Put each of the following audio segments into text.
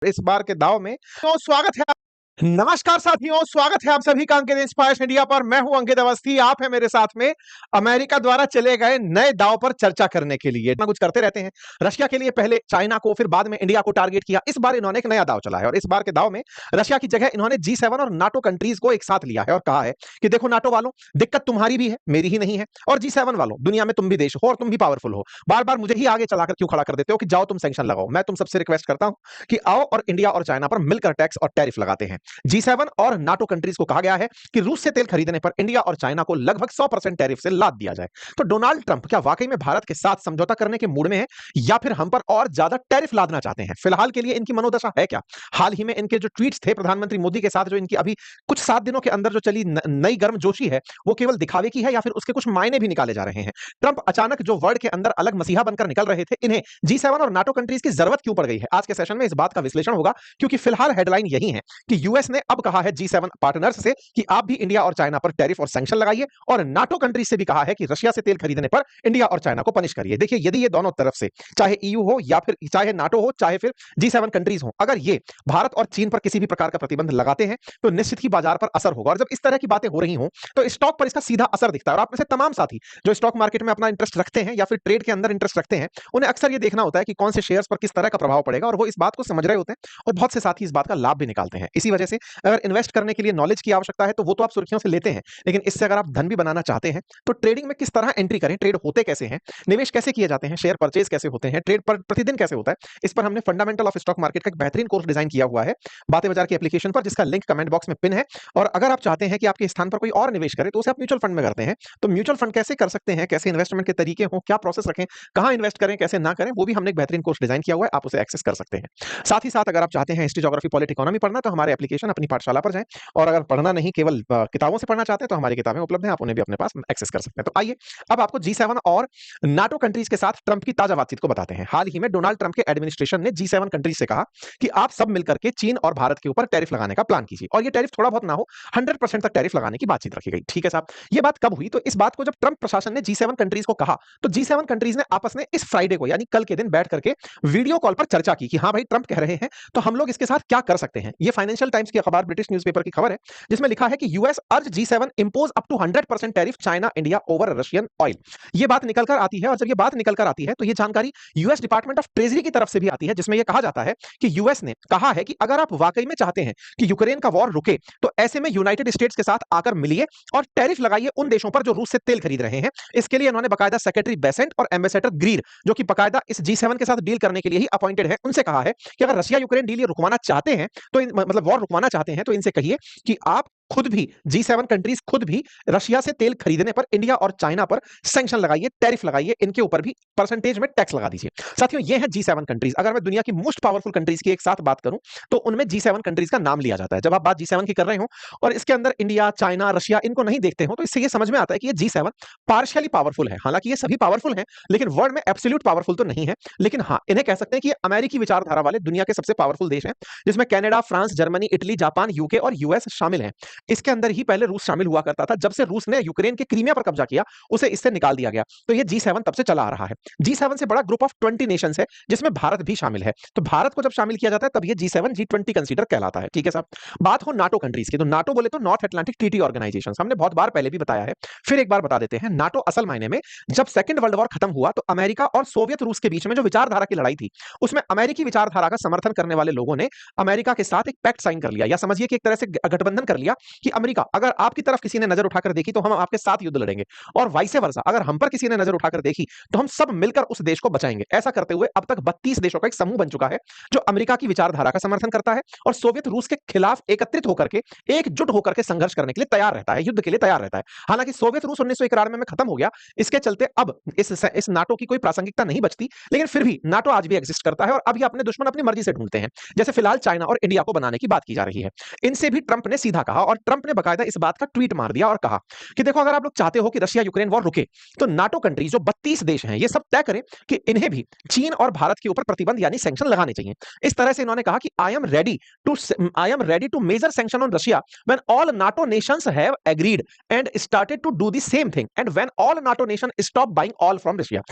इस बार के दाव में तो स्वागत है। नमस्कार साथियों, स्वागत है आप सभी का अंकित इंस्पायरेशन इंडिया पर। मैं हूं अंकित अवस्थी, आप है मेरे साथ में अमेरिका द्वारा चले गए नए दाव पर चर्चा करने के लिए। इतना कुछ करते रहते हैं। रशिया के लिए पहले चाइना को, फिर बाद में इंडिया को टारगेट किया। इस बार इन्होंने एक नया दाव चलाया और इस बार के दाव में रशिया की जगह इन्होंने G7 और नाटो कंट्रीज को एक साथ लिया है और कहा है कि देखो नाटो वालों, दिक्कत तुम्हारी भी है, मेरी ही नहीं है, और G7 वालों, दुनिया में तुम भी देश हो और तुम भी पावरफुल हो, बार बार मुझे ही आगे चलाकर क्यों खड़ा कर देते हो कि जाओ तुम सैंक्शन लगाओ। मैं तुम सबसे रिक्वेस्ट करता हूं कि आओ और इंडिया और चाइना पर मिलकर टैक्स और टैरिफ लगाते हैं। G7 और नाटो कंट्रीज को कहा गया है कि रूस से तेल खरीदने पर इंडिया और चाइना को लगभग 100% टैरिफ से लाद दिया जाए। तो डोनाल्ड ट्रंप क्या वाकई में भारत के साथ समझौता करने के मूड में है या फिर हम पर और ज्यादा टैरिफ लादना चाहते हैं? फिलहाल के लिए इनकी मनोदशा है क्या? हाल ही में इनके जो ट्वीट्स थे प्रधानमंत्री मोदी के साथ, जो इनकी अभी कुछ 7 दिनों के अंदर जो चली नई गर्मजोशी है, वो केवल दिखावे की है या फिर उसके कुछ मायने भी निकाले जा रहे हैं? ट्रंप अचानक जो वर्ल्ड के अंदर अलग मसीहा बनकर निकल रहे थे, इन्हें G7 और नाटो कंट्रीज की जरूरत क्यों पड़ गई है? आज के सेशन में इस बात का विश्लेषण होगा, क्योंकि फिलहाल हेडलाइन यही है कि यूएस ने अब कहा है G7 पार्टनर्स से कि आप भी इंडिया और चाइना पर टैरिफ और सैंक्शन लगाइए, और नाटो कंट्रीज से भी कहा है कि रशिया से तेल खरीदने पर इंडिया और चाइना को पनिश करिए। देखिए, यदि ये दोनों तरफ से, चाहे ईयू हो या फिर चाहे नाटो हो, चाहे फिर G7 कंट्रीज हो, अगर ये भारत और चीन पर किसी भी प्रकार का प्रतिबंध लगाते हैं तो निश्चित ही बाजार पर असर होगा। और जब इस तरह की बातें हो रही हो तो स्टॉक पर इसका सीधा असर दिखता है। और आप में से तमाम साथी जो स्टॉक मार्केट में अपना इंटरेस्ट रखते हैं या फिर ट्रेड के अंदर इंटरेस्ट रखते हैं, उन्हें अक्सर ये देखना होता है कि कौन से शेयर्स पर किस तरह का प्रभाव पड़ेगा, और वो इस बात को समझ रहे होते हैं और बहुत से साथी इस बात का लाभ भी निकालते हैं। इसी वजह से अगर इन्वेस्ट करने के लिए नॉलेज की आवश्यकता है तो वो तो आप सुर्खियों से लेते हैं, लेकिन इससे अगर आप धन भी बनाना चाहते हैं तो ट्रेडिंग में किस तरह एंट्री करें, ट्रेड होते कैसे हैं, निवेश कैसे किए जाते हैं, शेयर परचेज कैसे होते हैं, ट्रेड पर प्रतिदिन कैसे होता है, इस पर हमने फंडामेंटल ऑफ स्टॉक मार्केट का एक बेहतरीन कोर्स डिजाइन किया हुआ है बातें बाजार की एप्लीकेशन पर, जिसका लिंक कमेंट बॉक्स में पिन है। और अगर आप चाहते हैं कि आपके स्थान पर कोई और निवेश करे तो उसे आप म्यूचुअल फंड में करते हैं, तो म्यूचुअल फंड कैसे कर सकते हैं, कैसे इन्वेस्टमेंट के तरीके हो, क्या प्रोसेस रखें, कहां इन्वेस्ट करें, कैसे ना करें, वो भी हमने एक बेहतरीन कोर्स डिजाइन किया हुआ है, आप उसे एक्सेस कर सकते हैं। साथ ही साथ अगर आप चाहते हैं हिस्ट्री, ज्योग्राफी, पॉलिट, इकोनॉमी पढ़ना तो हमारे एप्लीकेशन अपनी पाठशाला पर जाएं, और अगर पढ़ना नहीं केवल किताबों से पढ़ना चाहते हैं तो हमारी किताबें उपलब्ध हैं, आप उन्हें भी अपने पास एक्सेस कर सकते हैं। तो आइए अब आपको G7 और नाटो कंट्रीज के साथ ट्रंप की ताजा बातचीत को बताते हैं। हाल ही में डोनाल्ड ट्रंप के एडमिनिस्ट्रेशन ने G7 कंट्रीज से कहा कि आप सब मिलकर के चीन और भारत के ऊपर टैरिफ लगाने का प्लान कीजिए, और ये टैरिफ थोड़ा बहुत ना हो, 100% तक टैरिफ लगाने की बातचीत रखी गई। ठीक है साहब, ये बात कब हुई? तो इस बात को जब ट्रंप प्रशासन ने G7 कंट्रीज को कहा तो G7 कंट्रीज ने आपस में इस फ्राइडे को, यानी कल के दिन, बैठ करके वीडियो कॉल पर चर्चा की कि हाँ भाई, ट्रंप कह रहे हैं तो हम लोग इसके साथ क्या कर सकते हैं। ये फाइनेंशियल टाइम्स की अखबार, ब्रिटिश न्यूज़पेपर की खबर है, जिसमें लिखा है कि US urge G7 impose up to 100% tariff China India over Russian oil. ये बात निकल कर आती है, और जब ये बात निकल कर आती है तो ये जानकारी यूएस डिपार्टमेंट ऑफ ट्रेजरी की तरफ से भी आती है, जिसमें यह कहा जाता है कि यूएस ने कहा है कि अगर आप वाकई में चाहते हैं कि यूक्रेन का वॉर रुके तो ऐसे में यूनाइटेड स्टेट्स के साथ आकर मिलिए और टैरिफ लगाइए उन देशों पर जो रूस से तेल खरीद रहे हैं। इसके लिए इन्होंने बकायदा सेक्रेटरी बेसेंट और एम्बेसडर ग्रीर, जो कि बकायदा इस G7 के साथ डील करने के लिए ही अपॉइंटेड है, उनसे कहा है कि अगर रशिया यूक्रेन डील रुकवाना चाहते हैं तो मतलब वॉर रुकवाना चाहते हैं तो इनसे कहिए कि आप खुद भी, G7 कंट्रीज खुद भी रशिया से तेल खरीदने पर इंडिया और चाइना पर सैंक्शन लगाइए, टैरिफ लगाइए, इनके ऊपर भी परसेंटेज में टैक्स लगा दीजिए। साथियों, ये है G7 कंट्रीज। अगर मैं दुनिया की मोस्ट पावरफुल कंट्रीज की एक साथ बात करूं तो उनमें G7 कंट्रीज का नाम लिया जाता है। जब आप बात G7 की कर रहे हो और इसके अंदर इंडिया, चाइना, रशिया इनको नहीं देखते हो तो इससे ये समझ में आता है कि ये G7 पार्शियली पावरफुल है। हालांकि ये सभी पावरफुल हैं, लेकिन वर्ल्ड में एब्सोल्यूट पावरफुल तो नहीं है, लेकिन हाँ, इन्हें कह सकते हैं कि ये अमेरिकी विचारधारा वाले दुनिया के सबसे पावरफुल देश हैं, जिसमें Canada, France, Germany, Italy, Japan, UK और यूएस शामिल हैं। इसके अंदर ही पहले रूस शामिल हुआ करता था। जब से रूस ने यूक्रेन के क्रीमिया पर कब्जा किया, उसे इससे निकाल दिया गया। तो ये G7 तब से चला आ रहा है। G7 से बड़ा ग्रुप ऑफ 20 नेशंस है, जिसमें भारत भी शामिल है। तो भारत को जब शामिल किया जाता है तब ये G7 G20 कंसीडर कहलाता है। ठीक है साहब, बात हो नाटो कंट्रीज की, तो नाटो बोले तो नॉर्थ अटलांटिक ट्रीटी ऑर्गेनाइजेशन, हमने बहुत बार पहले भी बताया है, फिर एक बार बता देते हैं। नाटो असल मायने में जब सेकंड वर्ल्ड वॉर खत्म हुआ तो अमेरिका और सोवियत रूस के बीच में जो विचारधारा की लड़ाई थी, उसमें अमेरिकी विचारधारा का समर्थन करने वाले लोगों ने अमेरिका के साथ एक पैक्ट साइन कर लिया, या समझिए कि एक तरह से गठबंधन कर लिया कि अमेरिका, अगर आपकी तरफ किसी ने नजर उठाकर देखी तो हम आपके साथ युद्ध लड़ेंगे, और वाइस वर्सा, अगर हम पर किसी ने नजर उठाकर देखी तो हम सब मिलकर उस देश को बचाएंगे। ऐसा करते हुए अब तक 32 देशों का एक समूह बन चुका है जो अमेरिका की विचारधारा का समर्थन करता है और सोवियत रूस के खिलाफ एकत्रित होकर के, एकजुट होकर के संघर्ष करने के लिए तैयार रहता है, युद्ध के लिए तैयार रहता है। हालांकि सोवियत रूस 1991 में खत्म हो गया, इसके चलते अब इस नाटो की कोई प्रासंगिकता नहीं बचती, लेकिन फिर भी नाटो आज भी एग्जिस्ट करता है और अब ये अपने दुश्मन अपनी मर्जी से ढूंढते हैं, जैसे फिलहाल चाइना और इंडिया को बनाने की बात की जा रही है। इनसे भी ट्रंप ने सीधा कहा, और ट्रंप ने बकायदा इस बात का ट्वीट मार दिया और कहा कि देखो, अगर आप लोग चाहते हो कि रशिया यूक्रेन वॉर रुके तो नाटो कंट्रीज जो 32 देश हैं, ये सब तय करें कि इन्हें भी चीन और भारत के ऊपर प्रतिबंध यानी सैंक्शन लगाने चाहिए। इस तरह से इन्होंने कहा कि I am ready to major sanction on Russia when all NATO nations have agreed and started to do the same thing and when all NATO nation stop buying oil from Russia.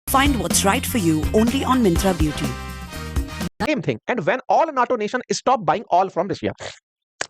Find what's right for you only on Myntra Beauty. Same thing and when all NATO nation stop buying oil from Russia,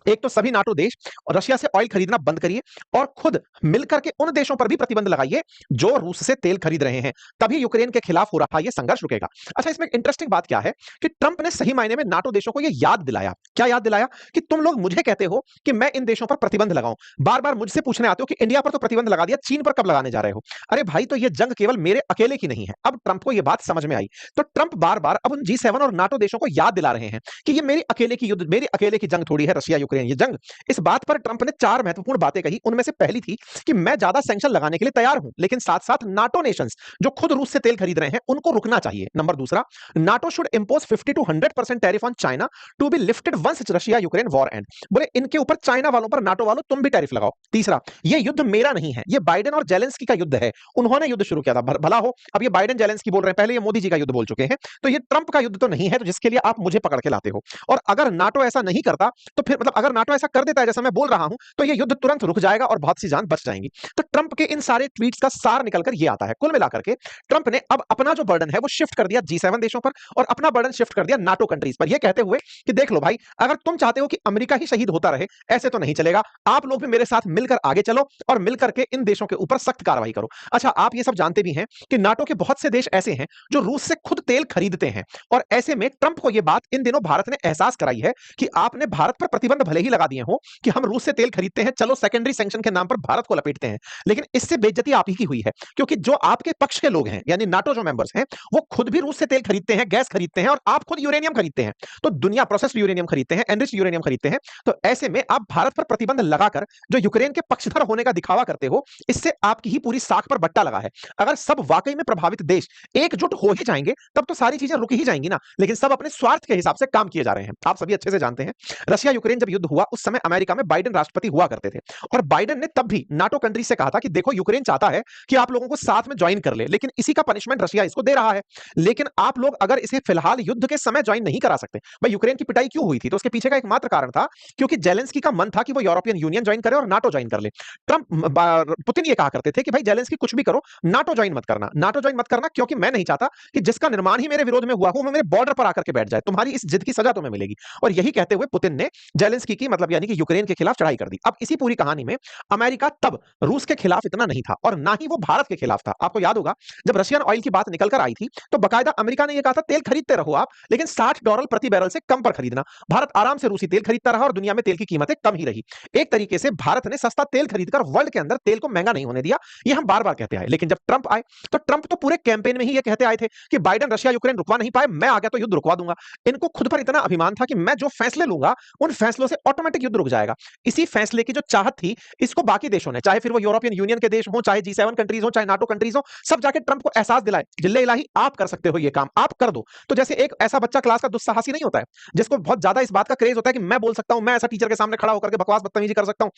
एक तो सभी NATO देश और Russia से oil खरीदना बंद करिए और खुद मिलकर के उन देशों पर भी प्रतिबंध लगाइए जो रूस से तेल खरीद रहे हैं, तभी यूक्रेन के खिलाफ हो रहा यह संघर्ष रुकेगा। अच्छा, इसमें इंटरेस्टिंग बात क्या है कि ट्रंप ने सही मायने में नाटो देशों को यह याद दिलाया। क्या याद दिलाया? कि तुम लोग मुझे कहते हो कि मैं इन देशों पर प्रतिबंध लगाऊं, बार बार मुझसे पूछने आते हो कि इंडिया पर तो प्रतिबंध लगा दिया, चीन पर कब लगाने जा रहे हो? अरे भाई, तो यह जंग केवल मेरे अकेले की नहीं है। अब ट्रंप को यह बात समझ में आई, तो ट्रंप बार बार अब उन G7 और नाटो देशों को याद दिला रहे हैं कि ये मेरी अकेले की युद्ध, मेरी अकेले की जंग थोड़ी है रशिया यूक्रेन ये जंग। इस बात पर ट्रंप ने 4 महत्वपूर्ण बातें कही। उनमें से पहली थी कि मैं ज्यादा सैंक्शन लगाने के लिए तैयार हूं, लेकिन साथ-साथ नाटो नेशंस जो खुद रूस से तेल खरीद रहे हैं उनको रुकना चाहिए। नंबर दूसरा, NATO should impose 50 to 100% tariff on China to be lifted once Russia Ukraine war end. बोले इनके ऊपर चाइना वालों पर नाटो वालों तुम भी टैरिफ लगाओ। तीसरा, ये युद्ध मेरा नहीं है, ये बाइडेन और जेलेंस्की का युद्ध है। उन्होंने युद्ध शुरू किया था, भला हो अब ये बाइडेन जेलेंस्की बोल रहे हैं, पहले ये मोदी जी का युद्ध बोल चुके हैं, तो ये ट्रंप का युद्ध तो नहीं है, तो जिसके लिए आप मुझे पकड़ के लाते हो। और अगर नाटो ऐसा नहीं करता तो फिर मतलब अगर नाटो ऐसा कर देता है जैसा मैं बोल रहा हूं, तो ये युद्ध तुरंत रुक जाएगा और बहुत सी जान बच जाएंगी। तो ट्रंप के इन सारे ट्वीट्स का सार निकलकर ये आता है, कुल मिलाकर के ट्रंप ने अब अपना जो बर्डन है वो शिफ्ट कर दिया G7 देशों पर और अपना बर्डन शिफ्ट कर दिया नाटो कंट्रीज पर, यह कहते हुए कि देख लो भाई, अगर तुम चाहते हो कि अमेरिका ही शहीद होता रहे, ऐसे तो नहीं चलेगा, आप लोग भी मेरे साथ मिलकर आगे चलो और मिलकर के इन देशों के ऊपर सख्त कार्रवाई करो। अच्छा, आप ये सब जानते भी हैं कि नाटो के बहुत से देश ऐसे हैं जो रूस से खुद तेल खरीदते हैं, और ऐसे में ट्रंप को यह बात इन दिनों भारत ने एहसास कराई है कि आपने भारत पर प्रतिबंध भले ही लगा दिए हो कि हम रूस से तेल खरीदते हैं, चलो सेकेंडरी सैंक्शन के नाम पर भारत को लपेटते हैं, लेकिन इससे बेइज्जती आप ही की हुई है, क्योंकि जो आपके पक्ष के लोग हैं यानी नाटो जो मेंबर्स हैं वो खुद भी रूस से तेल खरीदते हैं, गैस खरीदते हैं, और आप खुद यूरेनियम खरीदते हैं, तो दुनिया प्रोसेस्ड यूरेनियम खरीदते हैं, एनरिच्ड यूरेनियम खरीदते हैं। तो ऐसे में आप भारत पर प्रतिबंध लगाकर जो यूक्रेन के पक्षधर होने का दिखावा करते हो, इससे आपकी ही पूरी साख पर बट्टा लगा है। अगर सब वाकई में प्रभावित देश एकजुट हो ही जाएंगे तब तो सारी चीजें रुक ही जाएंगी ना, लेकिन सब अपने स्वार्थ के हिसाब से काम किए जा रहे हैं। आप सभी अच्छे से जानते हैं रशिया यूक्रेन जब युद्ध हुआ उस समय अमेरिका में बाइडेन राष्ट्रपति हुआ करते थे, और बाइडेन ने तब भी नाटो कंट्री से कहा था कि देखो यूक्रेन चाहता है कि आप लोगों को साथ में ज्वाइन कर ले, लेकिन इसी का पनिशमेंट रशिया इसको दे रहा है, लेकिन आप लोग अगर इसे फिलहाल युद्ध के समय ज्वाइन नहीं करा सकते। भाई यूक्रेन की पिटाई क्यों हुई थी? तो उसके पीछे का एकमात्र कारण था क्योंकि जेलेंस्की का मन था कि वो यूरोपियन यूनियन ज्वाइन करे और नाटो ज्वाइन कर ले। पुतिन ये कहा करते थे कि भाई जेलेंस्की कुछ भी करो, नाटो ज्वाइन मत करना, नाटो ज्वाइन मत करना, क्योंकि मैं नहीं चाहता कि जिसका निर्माण ही मेरे विरोध में हुआ हो वो मेरे बॉर्डर पर आकर के बैठ जाए, तुम्हारी इस जिद की सजा तुम्हें मिलेगी। और यही कहते हुए पुतिन ने जेलेंस्की की मतलब यानी कि यूक्रेन के खिलाफ चढ़ाई कर दी। अब इसी पूरी कहानी में अमेरिका तब रूस के खिलाफ इतना नहीं था और ना ही वो भारत के खिलाफ था। आपको याद होगा जब रशियन ऑयल की बात निकल कर आई थी तो बकायदा अमेरिका ने यह कहा था तेल खरीदते रहो आप, लेकिन $60 प्रति बैरल से कम पर खरीदना। भारत आराम से रूसी तेल खरीदता रहा और दुनिया में तेल की कीमतें कम ही रही। एक तरीके से भारत ने सस्ता तेल खरीदकर वर्ल्ड के अंदर तेल को महंगा नहीं होने दिया, यह हम बार बार कहते आए। लेकिन जब ट्रंप आए तो ट्रंप तो पूरे कैंपेन में ही यह कहते आए थे कि बाइडेन रशिया यूक्रेन रुकवा नहीं पाए, मैं आ गया तो युद्ध रुकवा दूंगा। इनको खुद पर इतना अभिमान था कि मैं जो फैसले लूंगा उन फैसलों से ऑटोमेटिक युद्ध रुक जाएगा। इसी फैसले की जो चाहत थी इसको बाकी देशों ने, चाहे फिर वो यूरोपियन यूनियन के देश हो, चाहे G7 कंट्रीज हो, चाहे नाटो कंट्रीज हो, सब जाके ट्रंप को एहसास दिलाए, जिल्ले इलाही आप कर सकते हो, ये काम आप कर दो। तो जैसे एक ऐसा बच्चा क्लास का दुस्साहसी नहीं होता है जिसको बहुत ज्यादा इस बात का क्रेज होता है कि मैं बोल सकता हूं, मैं ऐसा टीचर के सामने खड़ा होकर के बकवास बदतमीजी कर सकता हूं,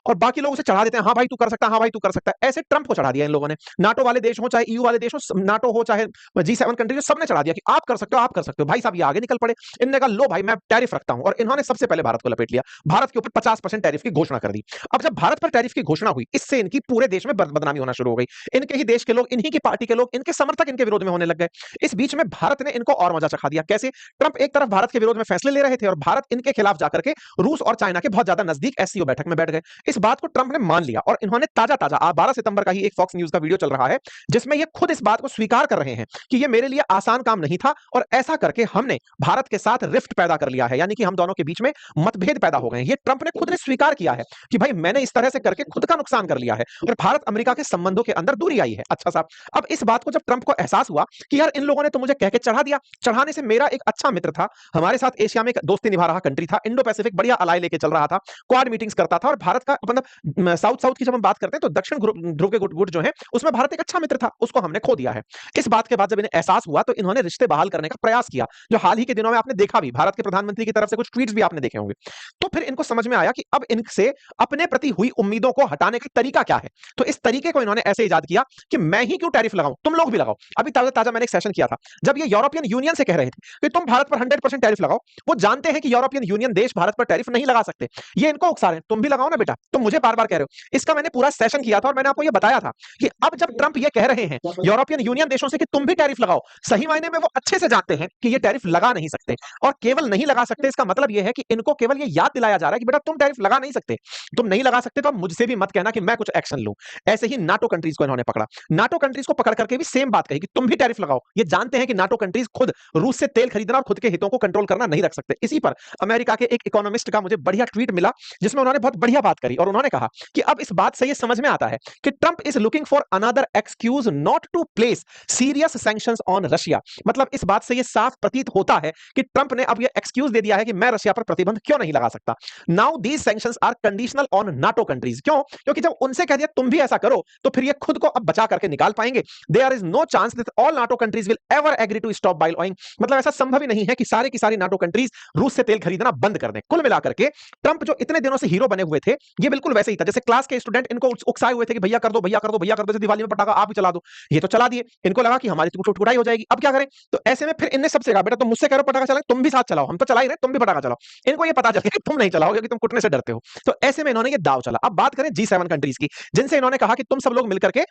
और बाकी लोग उसे चढ़ा देते हैं, हाँ भाई तू कर सकता है, हाँ भाई तू कर सकता है। ऐसे ट्रंप को चढ़ा दिया इन लोगों ने, नाटो वाले देश हो चाहे EU वाले देश हो, नाटो हो चाहे G7 कंट्रीज, सबने चढ़ा दिया कि आप कर सकते हो, आप कर सकते हो। भाई साहब ये आगे निकल पड़े, इन्होंने कहा लो भाई मैं टैरिफ रखता हूं, और इन्होंने सबसे पहले भारत को लपेट लिया, भारत के ऊपर 50% टैरिफ की घोषणा कर दी। अब जब भारत पर टैरिफ की घोषणा हुई इससे इनकी पूरे देश में बदनामी होना शुरू हो गई, इनके ही देश के लोग, इन्हीं की पार्टी के लोग, इनके समर्थक इनके विरोध में होने लग गए। इस बीच में भारत ने इनको और मजा चखा दिया। कैसे? ट्रंप एक तरफ भारत के विरोध में फैसले ले रहे थे और भारत इनके खिलाफ जाकर के रूस और चाइना के बहुत ज्यादा नजदीक SCO बैठक में बैठ गए। इस बात को ट्रंप ने मान लिया और इन्होंने ताजा 12 सितंबर का ही एक फॉक्स न्यूज का वीडियो चल रहा है जिसमें ये खुद इस बात को स्वीकार कर रहे हैं कि ये मेरे लिए आसान काम नहीं था और ऐसा करके हमने भारत के साथ रिफ्ट पैदा कर लिया है, यानी कि हम दोनों के बीच में मतभेद पैदा हो गए हैं। ये ट्रंप ने खुद ने स्वीकार किया है कि भाई मैंने इस तरह से करके खुद का नुकसान कर लिया है और भारत अमेरिका के संबंधों के अंदर दूरी आई है। अच्छा साहब, अब इस बात को जब ट्रंप को एहसास हुआ कि यार इन लोगों ने तो मुझे कह के चढ़ा दिया, चढ़ाने से मेरा एक अच्छा मित्र था, हमारे साथ एशिया में दोस्ती निभा रहा कंट्री था, इंडो पैसिफिक बढ़िया अलाई लेके चल रहा था, क्वाड मीटिंग्स करता था, और भारत का मतलब साउथ की जब हम बात करते हैं तो दक्षिण ध्रुव के गुट जो है उसमें भारत एक अच्छा मित्र था, उसको हमने खो दिया है। इस बात के बाद जब इन्हें एहसास हुआ तो इन्होंने रिश्ते बहाल करने का प्रयास किया, जो हाल ही के दिनों में आपने देखा भी, भारत के प्रधानमंत्री की तरफ से कुछ ट्वीट्स भी आपने देखे होंगे। तो फिर इनको समझ में आया कि अब इनसे अपने प्रति हुई उम्मीदों को हटाने का तरीका क्या है। तो इस तरीके को इन्होंने ऐसे इजाद किया कि मैं ही क्यों टैरिफ लगाऊं, तुम लोग भी लगाओ। अभी ताजा ताजा मैंने एक सेशन किया था जब ये यूरोपियन यूनियन से कह रहे थे कि तुम भारत पर 100% टैरिफ लगाओ। वो जानते हैं कि यूरोपियन यूनियन देश भारत पर टैरिफ नहीं लगा सकते, ये इनको उकसा रहे हैं, तुम भी लगाओ ना बेटा, तुम मुझे बार बार कह रहे हो। इसका मैंने पूरा सेशन किया था और मैंने आपको ये बताया था कि अब जब ट्रंप ये कह रहे हैं यूरोपियन यूनियन देशों से कि तुम भी टैरिफ लगाओ, सही मायने में वो अच्छे से जानते हैं कि ये टैरिफ लगा नहीं सकते। और केवल नहीं लगा सकते इसका मतलब यह है कि इनको केवल ये याद दिलाया जा रहा है कि बेटा तुम टैरिफ लगा नहीं सकते, तुम नहीं लगा सकते तो अब मुझसे भी मत कहना कि मैं कुछ एक्शन लूं। ऐसे ही नाटो कंट्रीज को इन्होंने पकड़ा, नाटो कंट्रीज को पकड़ करके भी सेम बात कही कि तुम भी टैरिफ लगाओ। ये जानते हैं कि नाटो कंट्रीज खुद रूस से तेल खरीदना और खुद के हितों को कंट्रोल करना नहीं रख सकते। इसी पर अमेरिका के एक इकोनॉमिस्ट का मुझे बढ़िया ट्वीट मिला जिसमें उन्होंने बहुत बढ़िया बात करी और उन्होंने कहा कि अब इस बात से ये समझ में आता है कि Trump is looking for another excuse not to place serious sanctions on Russia. मतलब इस बात से ये साफ प्रतीत होता है कि ट्रंप ने अब ये एक्सक्यूज दे दिया है कि मैं रशिया पर प्रतिबंध क्यों नहीं लगा सकता। Now these sanctions are conditional on NATO countries. क्यों? क्योंकि जब उनसे कह दिया तुम भी ऐसा करो तो फिर ये खुद को अब बचा करके निकाल पाएंगे। There is no chance that all NATO countries will ever agree to stop बाइल ऑयल। मतलब ऐसा संभव ही नहीं है कि सारे की सारी नाटो कंट्रीज रूस से तेल खरीदना बंद कर दें। कुल मिलाकर के ट्रंप जो इतने दिनों से हीरो बने हुए थे ये बिल्कुल वैसे ही था जैसे क्लास के स्टूडेंट इनको उकसाए हुए थे कि भैया कर दो भैया कर दो भैया कर दो, जैसे दिवाली में पटाखा आप ही चला दो। ये तो चला दिए, इनको लगा कि हमारी टुटाई हो जाएगी, अब क्या करें। तो ऐसे में फिर इनने सबसे कहा बेटा तुम मुझसे कह रहे हो पटाखा चलाए, तुम भी साथ चलाओ, हम तो चला ही रहे, तुम भी पटाखा चलाओ। इनको ये पता चल गया कि तुम नहीं चलाओगे क्योंकि तुम कुटने से डरते हो। तो ऐसे में इन्होंने ये दाव चला। अब बात करें G7 कंट्रीज की जिनसे इन्होंने कहा कि तुम सब लोग मिलकर के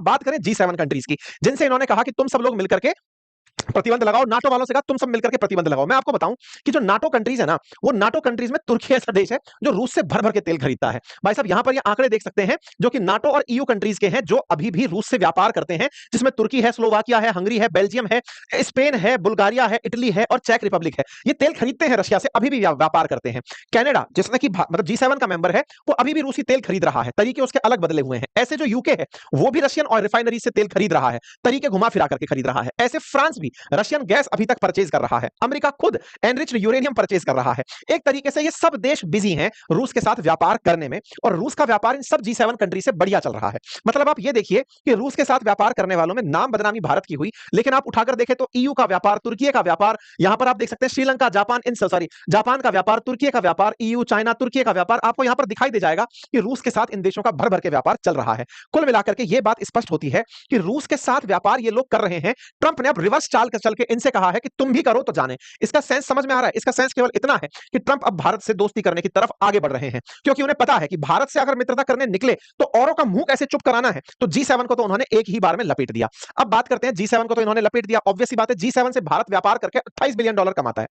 बात करें G7 कंट्रीज की जिनसे इन्होंने कहा कि तुम सब लोग मिलकर के प्रतिबंध लगाओ। नाटो वालों से कहा तुम सब मिलकर के प्रतिबंध लगाओ। मैं आपको बताऊं कि जो नाटो कंट्रीज है ना, वो नाटो कंट्रीज में तुर्की ऐसा देश है जो रूस से भर भर के तेल खरीदता है। भाई साहब यहां पर ये आंकड़े देख सकते हैं जो कि नाटो और ईयू कंट्रीज के हैं जो अभी भी रूस से व्यापार करते हैं, जिसमें तुर्की है, स्लोवाकिया है, हंगरी है, बेल्जियम है, स्पेन है, बुल्गारिया है, इटली है और चेक रिपब्लिक है। ये तेल खरीदते हैं रशिया से, अभी भी व्यापार करते हैं। कनाडा जिसने की मतलब G7 का मेंबर है वो अभी भी रूसी तेल खरीद रहा है, तरीके उसके अलग बदले हुए हैं। ऐसे जो यूके है वो भी रशियन ऑयल रिफाइनरी से तेल खरीद रहा है, तरीके घुमा फिरा करके खरीद रहा है। ऐसे फ्रांस भी रशियन गैस अभी तक परचेज कर रहा है, अमेरिका खुद एनरिच्ड यूरेनियम परचेज कर रहा है। एक तरीके से ये सब देश बिजी हैं रूस के साथ व्यापार करने में और रूस का व्यापार इन सब G7 कंट्री से बढ़िया चल रहा है। मतलब आप ये देखिए कि रूस के साथ व्यापार करने वालों में नाम बदनामी भारत की हुई, लेकिन आप उठाकर देखें तो ईयू का व्यापार, तुर्की का व्यापार, यहां पर आप देख सकते हैं श्रीलंका, जापान, इन सॉरी जापान का व्यापार, तुर्की का व्यापार, ईयू, चाइना, तुर्की का व्यापार, आपको यहां पर दिखाई दे जाएगा कि रूस के साथ इन देशों का भर भर के व्यापार चल रहा है। कुल मिलाकर के ये बात स्पष्ट होती है कि रूस के साथ व्यापार ये लोग कर रहे हैं। ट्रंप ने अब रिवर्स चाल चल के इनसे कहा है कि तुम भी करो तो जाने। इसका सेंस समझ में आ रहा है? इसका सेंस केवल इतना है कि ट्रंप अब भारत से दोस्ती करने की तरफ आगे बढ़ रहे हैं, क्योंकि उन्हें पता है कि भारत से अगर मित्रता करने निकले तो औरों का मुंह कैसे चुप कराना है। तो G7 को तो उन्होंने एक ही बार में लपेट दिया। अब बात करते हैं G7 को तो इन्होंने लपेट दिया, ऑब्वियस सी बात है G7 से भारत व्यापार करके $28 बिलियन कमाता है।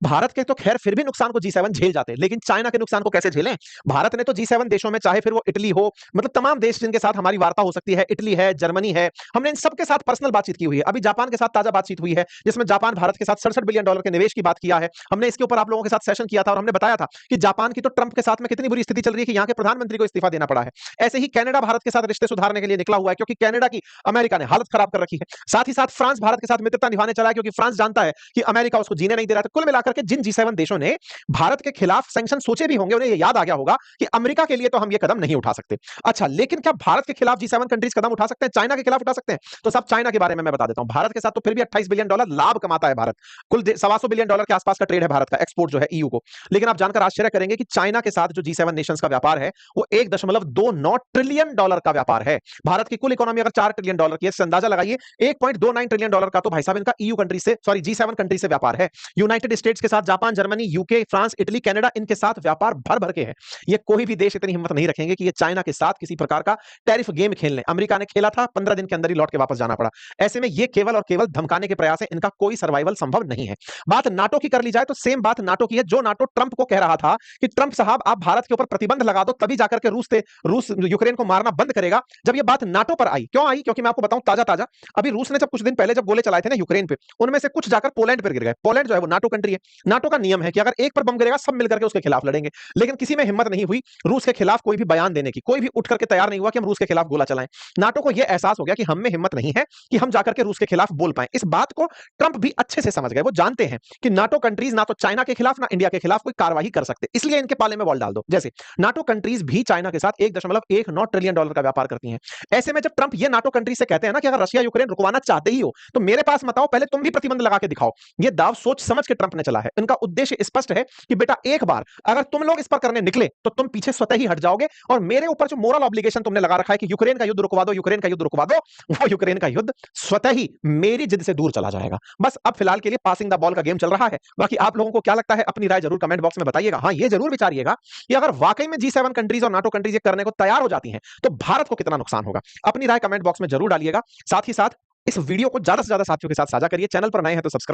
भारत के तो खैर फिर भी नुकसान को G7 झेल जाते हैं, लेकिन चाइना के नुकसान को कैसे झेलें? भारत ने तो G7 देशों में, चाहे फिर वो इटली हो, मतलब तमाम देश जिनके साथ हमारी वार्ता हो सकती है, इटली है, जर्मनी है, हमने इन सबके साथ पर्सनल बातचीत की हुई है। अभी जापान के साथ ताजा बातचीत हुई है जिसमें जापान भारत के साथ $67 बिलियन के निवेश की बात किया है। हमने इसके ऊपर आप लोगों के साथ सेशन किया था और हमने बताया था कि जापान की तो ट्रंप के साथ में कितनी बुरी स्थिति चल रही है कि यहां के प्रधानमंत्री को इस्तीफा देना पड़ा है। ऐसे ही कनाडा भारत के साथ रिश्ते सुधारने के लिए निकला हुआ है क्योंकि कनाडा की अमेरिका ने हालत खराब कर रखी है। साथ ही साथ फ्रांस भारत के साथ मित्रता निभाने चला है क्योंकि फ्रांस जानता है कि अमेरिका उसको जीने नहीं दे रहा था। कुल मिलाकर के जिन G7 देशों ने भारत के खिलाफ सैंक्शन सोचे भी होंगे, उन्हें यह याद आ गया होगा कि अमेरिका के लिए तो हम ये कदम नहीं उठा सकते। अच्छा, लेकिन क्या भारत के खिलाफ G7 कंट्रीज कदम उठा सकते हैं? चाइना के खिलाफ उठा सकते हैं? तो सब चाइना के बारे में मैं बता देता हूं। भारत के साथ तो फिर भी $28 बिलियन लाभ कमाता है भारत। कुल $125 बिलियन के आसपास का ट्रेड है भारत का, एक्सपोर्ट जो है ईयू को। लेकिन आप जानकर आश्चर्य करेंगे कि चाइना के साथ जो G7 नेशंस का व्यापार है वो $1.29 ट्रिलियन का व्यापार है। भारत की कुल इकोनॉमी अगर $4 ट्रिलियन की है, अंदाजा लगाइए $1.29 ट्रिलियन का तो भाई साहब इनका ईयू कंट्री से, सॉरी G7 कंट्री से व्यापार है। यूनाइटेड स्टेट्स के साथ Japan, Germany, UK, France, Italy, Canada, इनके साथ व्यापार भर भर के है। ये कोई भी देश इतनी हिम्मत नहीं रखेंगे कि ये चाइना के साथ किसी प्रकार का टैरिफ गेम खेल लें। अमेरिका ने खेला था, 15 दिन के अंदर ही लौट के वापस जाना पड़ा। ऐसे में ये केवल और केवल धमकाने के प्रयास है, इनका कोई सर्वाइवल संभव नहीं है। बात नाटो की कर ली जाए तो सेम बात नाटो की है। जो नाटो ट्रंप को कह रहा था कि ट्रंप साहब आप भारत के ऊपर प्रतिबंध लगा दो तभी जाकर के रूस यूक्रेन को मारना बंद करेगा, जब ये बात नाटो पर आई, क्यों आई? क्योंकि मैं आपको बताऊं ताजा अभी रूस ने जब कुछ दिन पहले जब गोले चलाए थे ना यूक्रेन पे, उनमें से कुछ जाकर पोलैंड पर गिर गए। पोलैंड जो है वो नाटो कंट्री है। नाटो का नियम है कि अगर एक पर बम गिरेगा सब मिलकर के उसके खिलाफ लड़ेंगे, लेकिन किसी में हिम्मत नहीं हुई रूस के खिलाफ कोई भी बयान देने की। कोई भी उठ करके तैयार नहीं हुआ कि हम रूस के खिलाफ गोला चलाएं। नाटो को यह एहसास हो गया कि हम में हिम्मत नहीं है कि हम जाकर के रूस के खिलाफ बोल पाएं। इस बात को ट्रंप भी अच्छे से समझ गए। वो जानते हैं कि नाटो कंट्रीज ना तो चाइना के खिलाफ ना इंडिया के खिलाफ कोई कार्रवाई कर सकते, इसलिए इनके पाले में बॉल डाल दो। जैसे नाटो कंट्रीज भी चाइना के साथ $1.19 ट्रिलियन का व्यापार करती हैं। ऐसे में जब ट्रंप ये नाटो कंट्रीज से कहते हैं ना कि अगर रशिया यूक्रेन रुकवाना चाहते ही हो तो मेरे पास मत आओ, पहले तुम भी प्रतिबंध लगा के दिखाओ, ये दाव सोच समझ के ट्रंप ने चला है। इनका उद्देश्य स्पष्ट है कि बेटा एक बार अगर तुम लोग इस पर करने निकले तो तुम पीछे स्वतः ही हट जाओगे, और मेरे ऊपर जो मोरल ऑब्लिगेशन तुमने लगा रखा है कि यूक्रेन का युद्ध रुकवा दो, यूक्रेन का युद्ध रुकवा दो, वो यूक्रेन का युद्ध स्वतः ही मेरी जिद से दूर चला जाएगा। बस अब फिलहाल के लिए पासिंग द बॉल का गेम चल रहा है। बाकी आप लोगों को क्या लगता है अपनी राय जरूर कमेंट बॉक्स में बताइएगा। हाँ, ये जरूर विचारिएगा कि अगर वाकई में G7 कंट्रीज और नाटो कंट्रीज ये करने को तैयार हो जाती हैं तो भारत को कितना नुकसान होगा। अपनी राय कमेंट बॉक्स में जरूर डालिएगा। साथ ही साथ इस वीडियो को ज्यादा से ज्यादा साथियों के साथ साझा करिए। चैनल पर नए हैं तो सब्सक्राइब